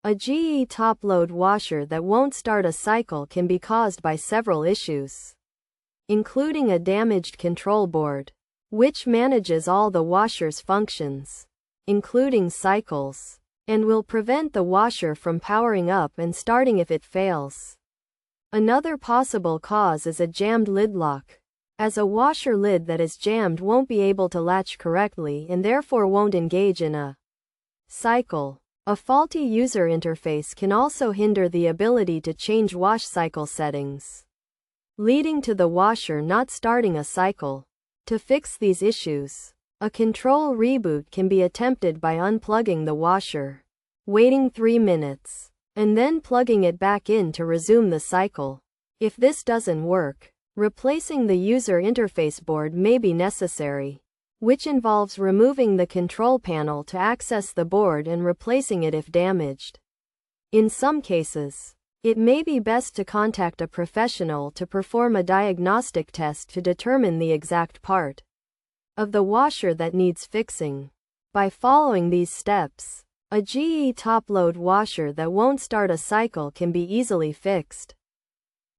A GE top-load washer that won't start a cycle can be caused by several issues, including a damaged control board, which manages all the washer's functions, including cycles, and will prevent the washer from powering up and starting if it fails. Another possible cause is a jammed lid lock, as a washer lid that is jammed won't be able to latch correctly and therefore won't engage in a cycle. A faulty user interface can also hinder the ability to change wash cycle settings, leading to the washer not starting a cycle. To fix these issues, a control reboot can be attempted by unplugging the washer, waiting 3 minutes, and then plugging it back in to resume the cycle. If this doesn't work, replacing the user interface board may be necessary, which involves removing the control panel to access the board and replacing it if damaged. In some cases, it may be best to contact a professional to perform a diagnostic test to determine the exact part of the washer that needs fixing. By following these steps, a GE top-load washer that won't start a cycle can be easily fixed.